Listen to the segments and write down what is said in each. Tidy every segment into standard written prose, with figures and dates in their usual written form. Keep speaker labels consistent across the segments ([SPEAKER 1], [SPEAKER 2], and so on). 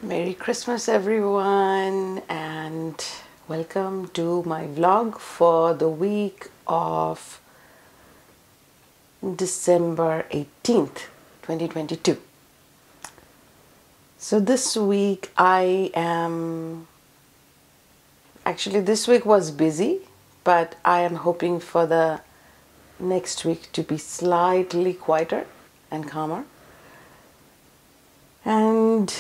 [SPEAKER 1] Merry Christmas, everyone, and welcome to my vlog for the week of December 18th, 2022. So this week this week was busy, but I am hoping for the next week to be slightly quieter and calmer. And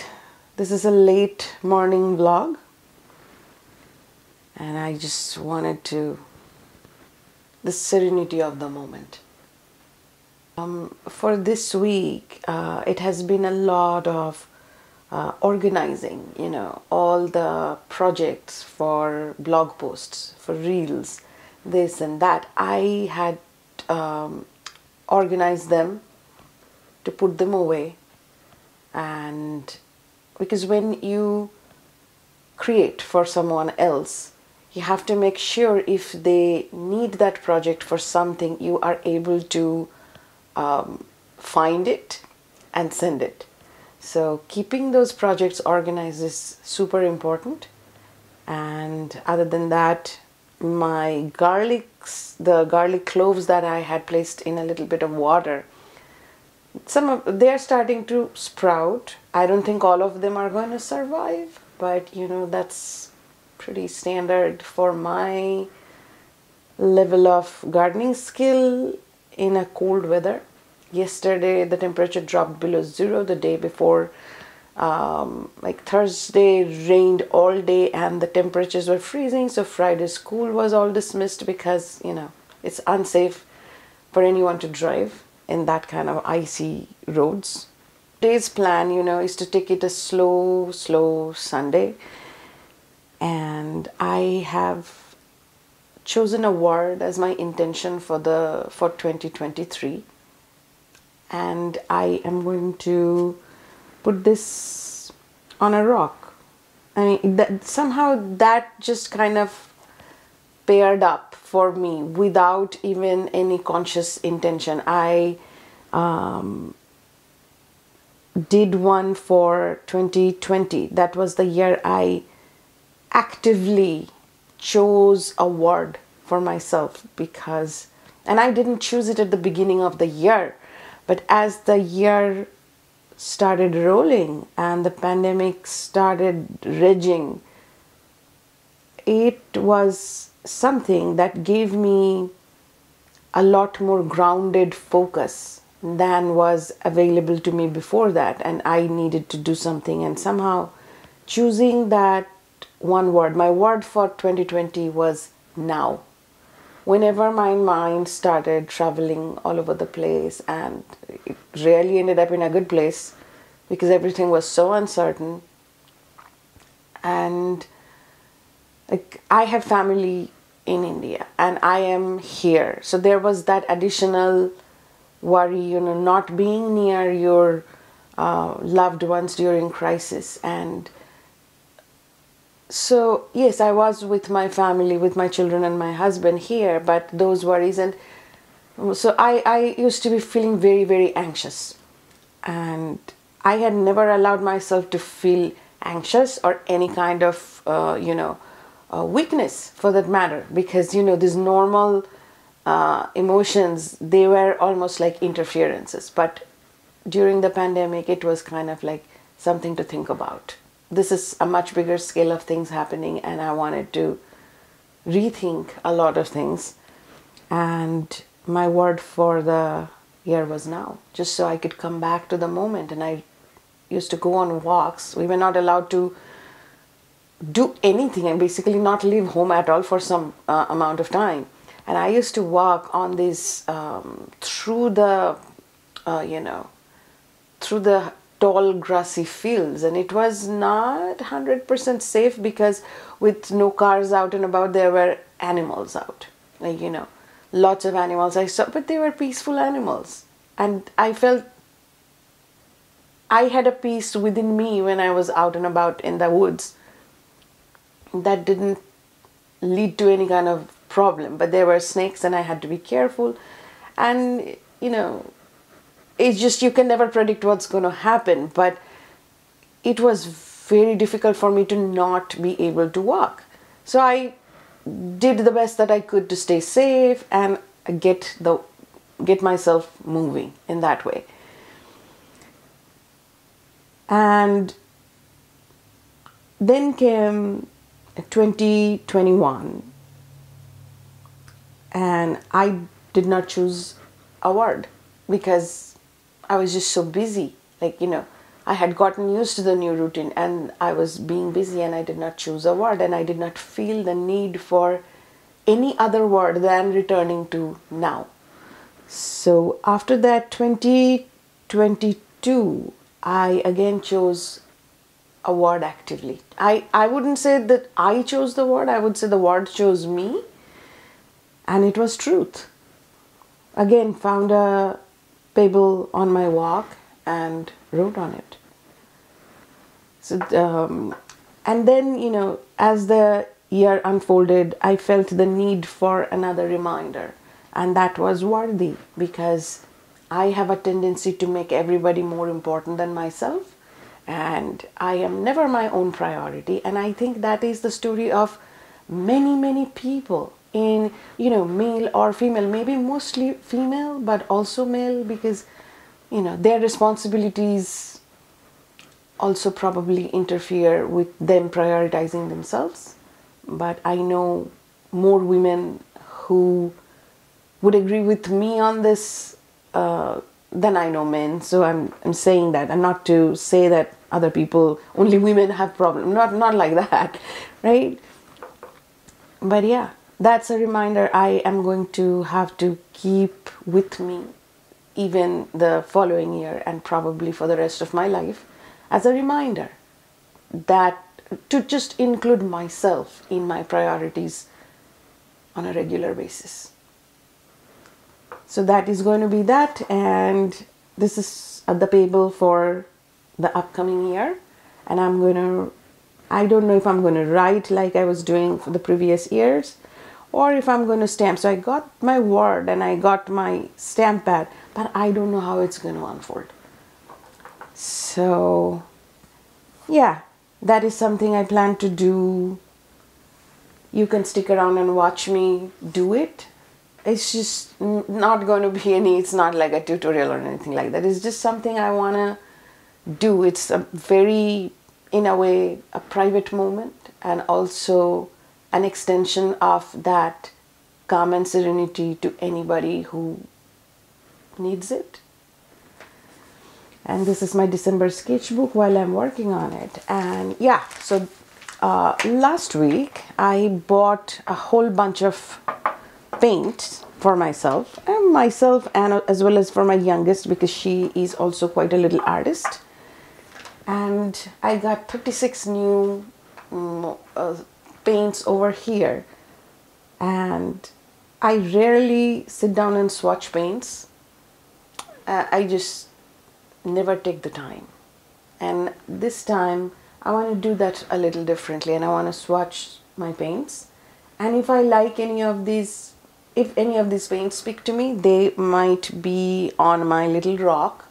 [SPEAKER 1] this is a late morning vlog, and I just wanted the serenity of the moment. For this week, it has been a lot of organizing, all the projects for blog posts, for reels, this and that. I had organized them to put them away, and because when you create for someone else, you have to make sure if they need that project for something, you are able to find it and send it. So keeping those projects organized is super important. And other than that, the garlic cloves that I had placed in a little bit of water, they are starting to sprout. I don't think all of them are going to survive, but that's pretty standard for my level of gardening skill in a cold weather. Yesterday the temperature dropped below zero. The day before, like Thursday, rained all day and the temperatures were freezing. So Friday school was all dismissed because it's unsafe for anyone to drive in that kind of icy roads. Today's plan, is to take it a slow Sunday, and I have chosen a word as my intention for 2023, and I am going to put this on a rock. I mean, somehow that just kind of paired up for me without even any conscious intention. I did one for 2020. That was the year I actively chose a word for myself, and I didn't choose it at the beginning of the year, but as the year started rolling and the pandemic started raging, it was something that gave me a lot more grounded focus than was available to me before that, and I needed to do something. And somehow choosing that one word, my word for 2020 was now. Whenever my mind started traveling all over the place, and it really ended up in a good place because everything was so uncertain, and I have family in India and I am here, so there was that additional worry, not being near your loved ones during crisis. And so yes, I was with my family, with my children and my husband here, but those worries, and so I used to be feeling very, very anxious, and I had never allowed myself to feel anxious or any kind of weakness for that matter, because these normal emotions, they were almost like interferences. But during the pandemic, it was kind of like something to think about. This is a much bigger scale of things happening, and I wanted to rethink a lot of things. And my word for the year was now, just so I could come back to the moment. And I used to go on walks. We were not allowed to do anything and basically not leave home at all for some amount of time. And I used to walk on these through the tall grassy fields, and it was not 100% safe because with no cars out and about, there were animals out, lots of animals I saw, but they were peaceful animals, and I felt I had a peace within me when I was out and about in the woods that didn't lead to any kind of problem. But there were snakes and I had to be careful, and it's just, you can never predict what's going to happen. But it was very difficult for me to not be able to walk. So I did the best that I could to stay safe and get myself moving in that way. And then came 2021, and I did not choose a word because I was just so busy. Like, I had gotten used to the new routine and I was being busy, and I did not choose a word, and I did not feel the need for any other word than returning to now. So after that, 2022, I again chose a word actively. I wouldn't say that I chose the word, I would say the word chose me, and it was truth. Again, found a pebble on my walk and wrote on it. So, and then, as the year unfolded, I felt the need for another reminder, and that was worthy, because I have a tendency to make everybody more important than myself, and I am never my own priority. And I think that is the story of many, many people in, male or female, maybe mostly female, but also male, because, their responsibilities also probably interfere with them prioritizing themselves. But I know more women who would agree with me on this than I know men. So I'm saying that, and not to say that other people, only women have problems. Not like that, right? But yeah, that's a reminder I am going to have to keep with me even the following year, and probably for the rest of my life, as a reminder that to just include myself in my priorities on a regular basis. So that is going to be that, and this is the table for the upcoming year. And I don't know if I'm going to write like I was doing for the previous years, or if I'm going to stamp. So I got my word and I got my stamp pad, but I don't know how it's going to unfold. So yeah, that is something I plan to do. You can stick around and watch me do it. It's just not going to be it's not like a tutorial or anything like that. It's just something I want to do. It's a very, in a way, a private moment, and also an extension of that calm and serenity to anybody who needs it. And this is my December sketchbook while I'm working on it. And yeah, so last week I bought a whole bunch of paint for myself and as well as for my youngest, because she is also quite a little artist. And I got 36 new paints over here, and I rarely sit down and swatch paints. I just never take the time, and this time I want to do that a little differently, and I want to swatch my paints. And if I like if any of these paints speak to me, they might be on my little rock,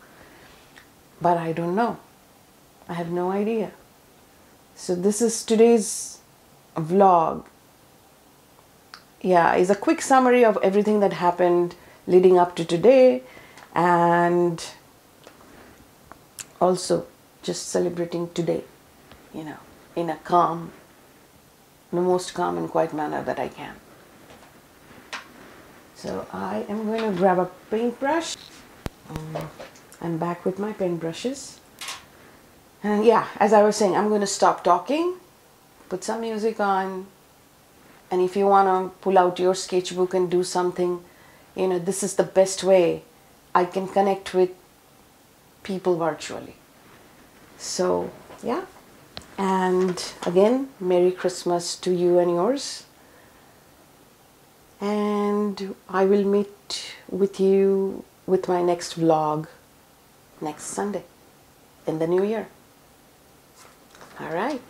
[SPEAKER 1] but I don't know. I have no idea. So this is today's vlog. Yeah, it's a quick summary of everything that happened leading up to today, and also just celebrating today, in a the most calm and quiet manner that I can. So I am going to grab a paintbrush. I'm back with my paintbrushes. And yeah, as I was saying, I'm going to stop talking, put some music on, and if you want to pull out your sketchbook and do something, this is the best way I can connect with people virtually. So yeah, and again, Merry Christmas to you and yours. And I will meet with you with my next vlog next Sunday in the new year. All right.